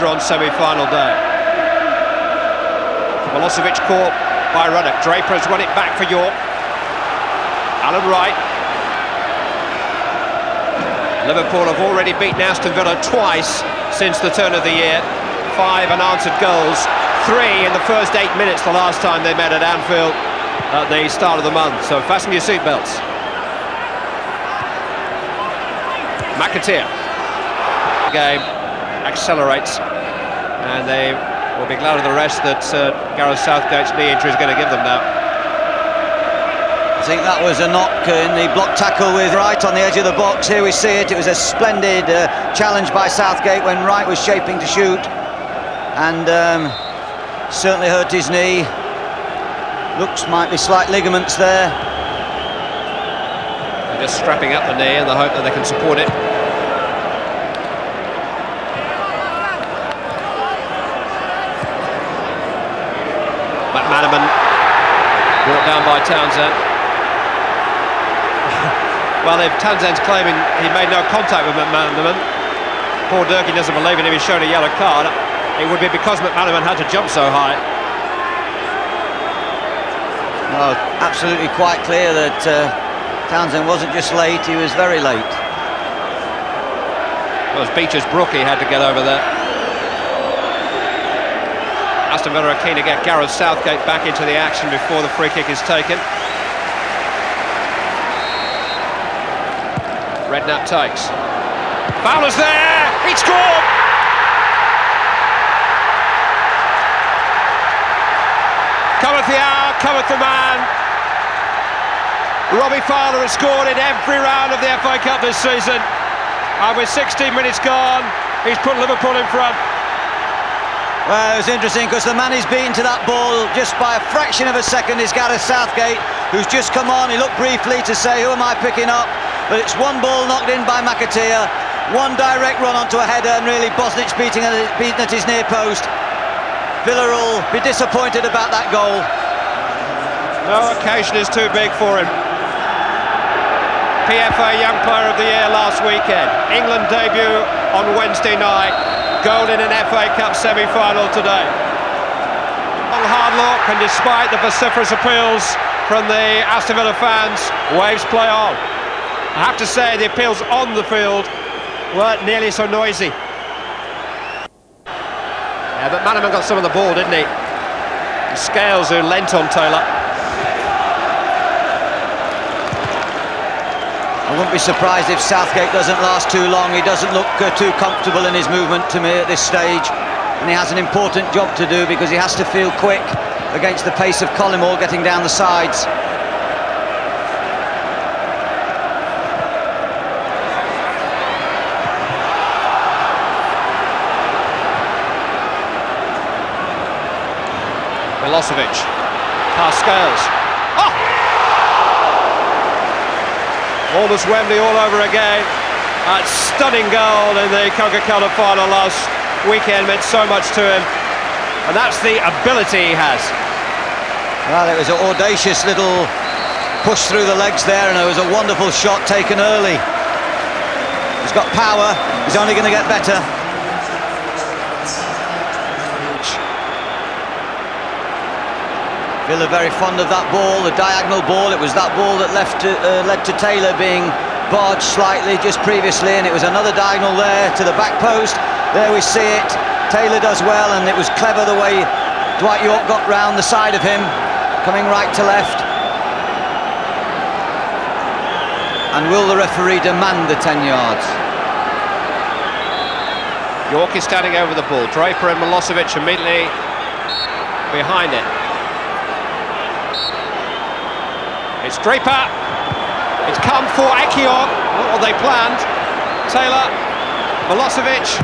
On semi-final day. Milosevic caught by Ruddock. Draper has run it back for York. Alan Wright. Liverpool have already beaten Aston Villa twice since the turn of the year. 5 unanswered goals, 3 in the first 8 minutes the last time they met at Anfield at the start of the month. So fasten your seatbelts. McAteer. The game accelerates, and they will be glad of the rest that Gareth Southgate's knee injury is going to give them now. I think that was a knock in the block tackle with Wright on the edge of the box. Here we see it. It was a splendid challenge by Southgate when Wright was shaping to shoot, and certainly hurt his knee. Looks might be slight ligaments there. They're just strapping up the knee in the hope that they can support it. McManaman brought down by Townsend. Well, if Townsend's claiming he made no contact with McManaman, poor Durkee doesn't believe it if he's shown a yellow card. It would be because McManaman had to jump so high. Well, absolutely quite clear that Townsend wasn't just late, he was very late. Well, it was Beecher's Brook he had to get over there. Aston Villa are keen to get Gareth Southgate back into the action before the free kick is taken. Redknapp takes. Fowler's there! He scored! Cometh the hour, cometh the man. Robbie Fowler has scored in every round of the FA Cup this season. And with 16 minutes gone, he's put Liverpool in front. Well, it was interesting because the man he's beaten to that ball just by a fraction of a second is Gareth Southgate, who's just come on. He looked briefly to say, who am I picking up? But it's one ball knocked in by McAteer, one direct run onto a header, and really Bosnich beating at his near post. Villa will be disappointed about that goal. No occasion is too big for him. PFA Young Player of the Year last weekend. England debut on Wednesday night. Goal in an FA Cup semi-final today. Long hard look, and despite the vociferous appeals from the Aston Villa fans, waves play on. I have to say the appeals on the field weren't nearly so noisy. Yeah, but McManaman got some of the ball, didn't he? Scales, who lent on Taylor. I wouldn't be surprised if Southgate doesn't last too long. He doesn't look too comfortable in his movement to me at this stage, and he has an important job to do because he has to feel quick against the pace of Collymore getting down the sides. Milosevic, past Scales. Oh! Almost Wembley all over again. That stunning goal in the Coca-Cola final last weekend meant so much to him, and that's the ability he has. Well, it was an audacious little push through the legs there, and it was a wonderful shot taken early. He's got power, he's only going to get better. Villa very fond of that ball, the diagonal ball. It was that ball that led to Taylor being barged slightly just previously, and it was another diagonal there to the back post. There we see it. Taylor does well, and it was clever the way Dwight York got round the side of him, coming right to left. And will the referee demand the 10 yards? York is standing over the ball. Draper and Milosevic immediately behind it. It's Draper. It's come for Ekiok. Not what they planned. Taylor, Milosevic,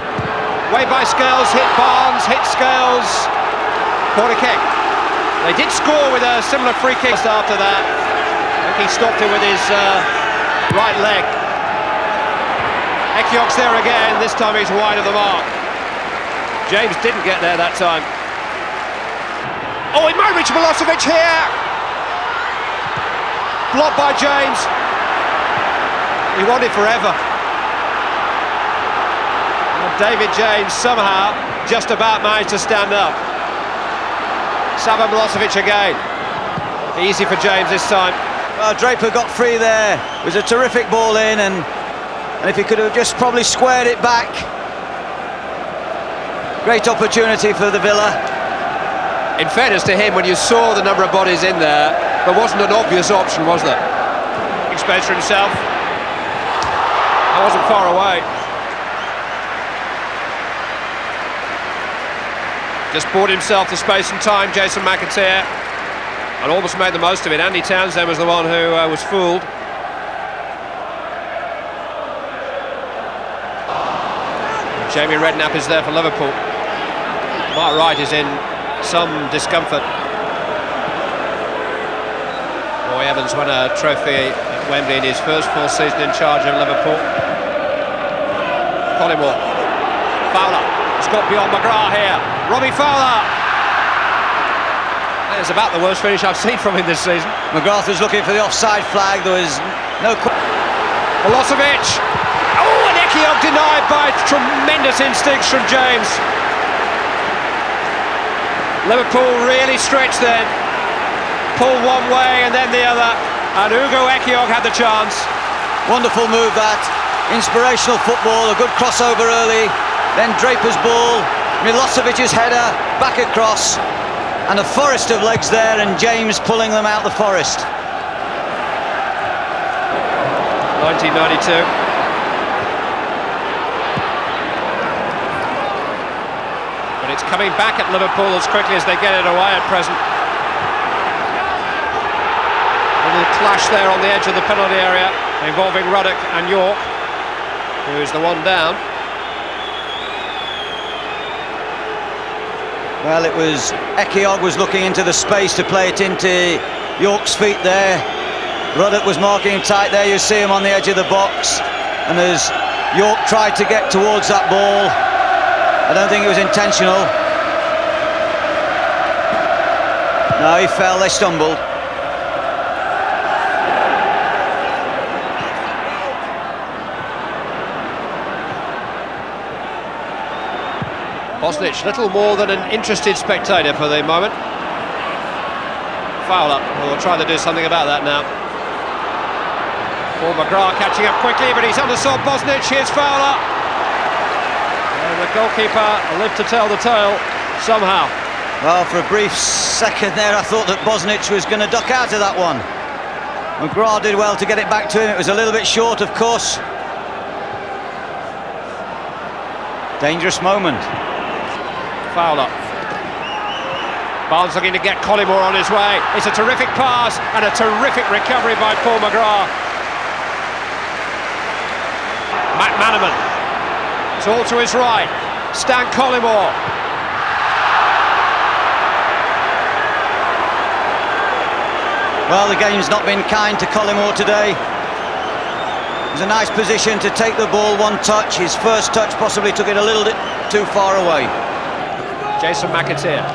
way by Scales, hit Barnes, hit Scales. Corner kick. They did score with a similar free kick after that. I think he stopped it with his right leg. Ekiok's there again. This time he's wide of the mark. James didn't get there that time. Oh, he might reach Milosevic here. Blocked by James. He wanted forever. David James somehow just about managed to stand up. Sava Milosevic again. Easy for James this time. Well, Draper got free there. It was a terrific ball in, and if he could have just probably squared it back. Great opportunity for the Villa. In fairness to him, when you saw the number of bodies in there wasn't an obvious option, was there? Big space for himself. That wasn't far away. Just bought himself the space and time, Jason McAteer, and almost made the most of it. Andy Townsend was the one who was fooled. Jamie Redknapp is there for Liverpool. Mark Wright is in some discomfort. Roy Evans won a trophy at Wembley in his first full season in charge of Liverpool. Collymore. Fowler. It's got beyond McGrath here. Robbie Fowler. That is about the worst finish I've seen from him this season. McGrath was looking for the offside flag. There was no... Milosevic. Oh, and Ekiog denied by tremendous instincts from James. Liverpool really stretched then. Pulled one way and then the other. And Ugo Ekiog had the chance. Wonderful move that. Inspirational football, a good crossover early. Then Draper's ball, Milosevic's header, back across, and a forest of legs there, and James pulling them out the forest. 1992. But it's coming back at Liverpool as quickly as they get it away at present. A little clash there on the edge of the penalty area involving Ruddock and York, who's the one down. Well, it was Ekiog was looking into the space to play it into York's feet there. Ruddock was marking him tight there. You see him on the edge of the box, and as York tried to get towards that ball, I don't think it was intentional. No, he fell, they stumbled. Bosnich, little more than an interested spectator for the moment. Fowler will try to do something about that now. Paul McGrath catching up quickly, but he's undersold Bosnich. Here's Fowler. And the goalkeeper lived to tell the tale somehow. Well, for a brief second there, I thought that Bosnich was going to duck out of that one. McGrath did well to get it back to him. It was a little bit short, of course. Dangerous moment. Fowler. Barnes looking to get Collymore on his way. It's a terrific pass and a terrific recovery by Paul McGrath. Matt Manaman. It's all to his right. Stan Collymore. Well, the game's not been kind to Collymore today. It was a nice position to take the ball one touch. His first touch possibly took it a little bit too far away. Jason McAteer.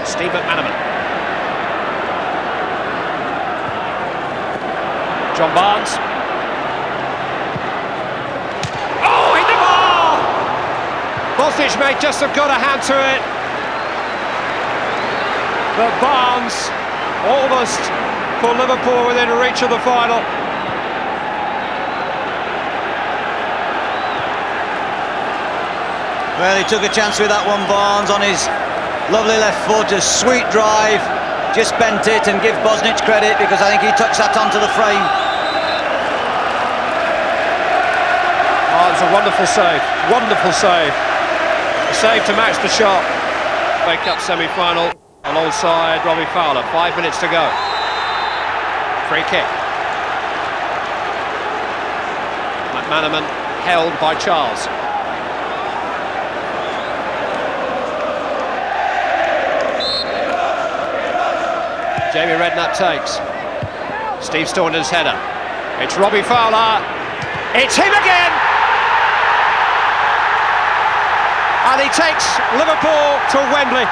Steve McManaman. John Barnes. Oh, hit the ball! Bosnich may just have got a hand to it. But Barnes almost put Liverpool within reach of the final. Well, he took a chance with that one, Barnes, on his lovely left foot, a sweet drive, just bent it, and give Bosnich credit, because I think he touched that onto the frame. Oh, it was a wonderful save, wonderful save. A save to match the shot. FA Cup semi-final alongside Robbie Fowler, 5 minutes to go. Free kick. McManaman held by Charles. Jamie Redknapp takes. Steve Staunton's header. It's Robbie Fowler. It's him again! And he takes Liverpool to Wembley.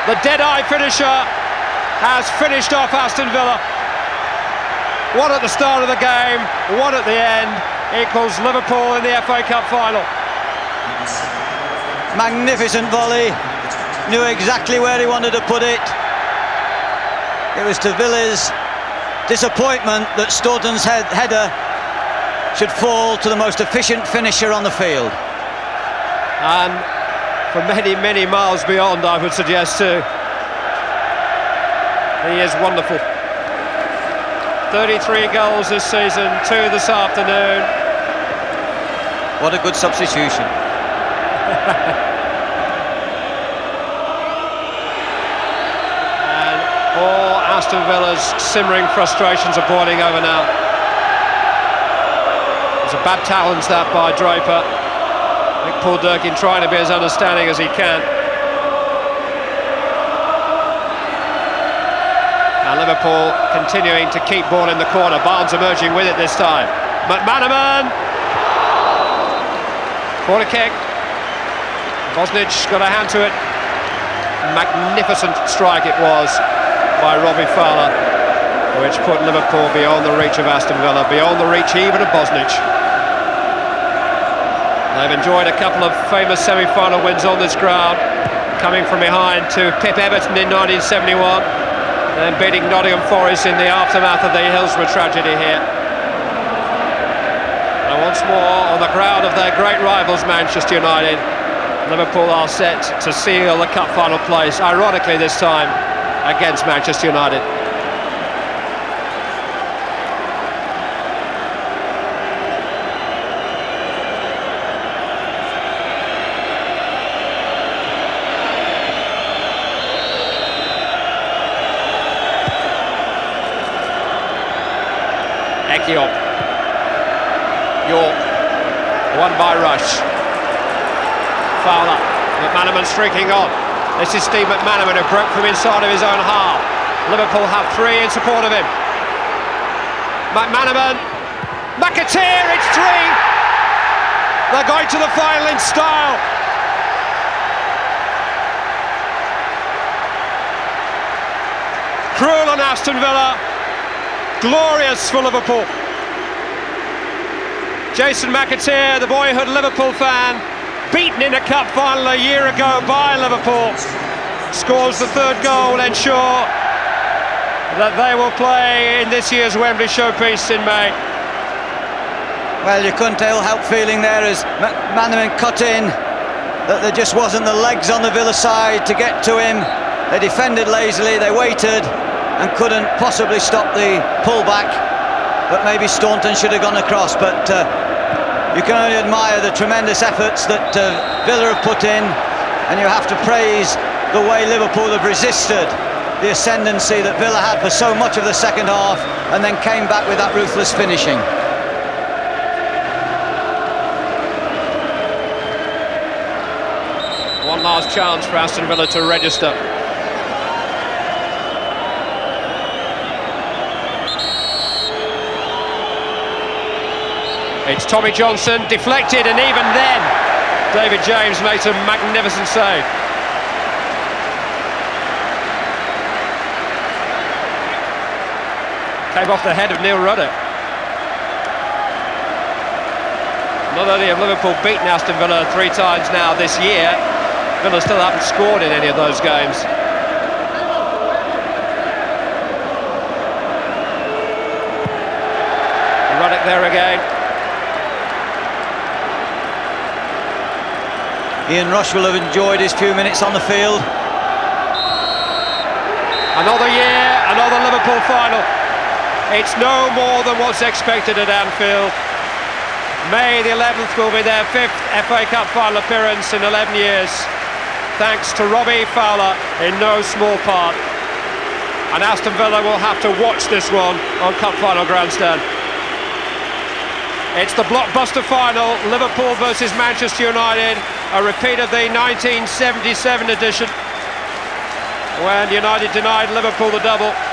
The dead-eye finisher has finished off Aston Villa. One at the start of the game, one at the end, equals Liverpool in the FA Cup final. Magnificent volley, knew exactly where he wanted to put it. It was to Villa's disappointment that Staunton's header should fall to the most efficient finisher on the field. And for many, many miles beyond, I would suggest too. He is wonderful. 33 goals this season, 2 this afternoon. What a good substitution. And all Aston Villa's simmering frustrations are boiling over now. It's a bad challenge that by Draper. I think Paul Durkin trying to be as understanding as he can. And Liverpool continuing to keep ball in the corner. Barnes emerging with it this time. McManaman! Corner kick. Bosnich got a hand to it. Magnificent strike it was by Robbie Fowler, which put Liverpool beyond the reach of Aston Villa, beyond the reach even of Bosnich. They've enjoyed a couple of famous semi-final wins on this ground, coming from behind to pip Everton in 1971, and beating Nottingham Forest in the aftermath of the Hillsborough tragedy here. And once more on the ground of their great rivals Manchester United, Liverpool are set to seal the cup final place, ironically this time against Manchester United. York, won by Rush. Fowler, McManaman streaking on. This is Steve McManaman who broke from inside of his own half. Liverpool have 3 in support of him. McManaman, McAteer, it's 3. They're going to the final in style. Cruel on Aston Villa, glorious for Liverpool. Jason McAteer, the boyhood Liverpool fan, beaten in a cup final a year ago by Liverpool, scores the 3rd goal to ensure that they will play in this year's Wembley showpiece in May. Well, you couldn't help feeling there as McManaman cut in that there just wasn't the legs on the Villa side to get to him. They defended lazily, they waited and couldn't possibly stop the pullback, but maybe Staunton should have gone across. But you can only admire the tremendous efforts that Villa have put in, and you have to praise the way Liverpool have resisted the ascendancy that Villa had for so much of the second half, and then came back with that ruthless finishing. One last chance for Aston Villa to register. It's Tommy Johnson, deflected, and even then David James makes a magnificent save. Came off the head of Neil Ruddock. Not only have Liverpool beaten Aston Villa 3 times now this year, Villa still haven't scored in any of those games. Ruddock there again. Ian Rush will have enjoyed his few minutes on the field. Another year, another Liverpool final. It's no more than what's expected at Anfield. May the 11th will be their 5th FA Cup final appearance in 11 years, thanks to Robbie Fowler in no small part. And Aston Villa will have to watch this one on Cup Final Grandstand. It's the blockbuster final, Liverpool versus Manchester United, a repeat of the 1977 edition, when United denied Liverpool the double.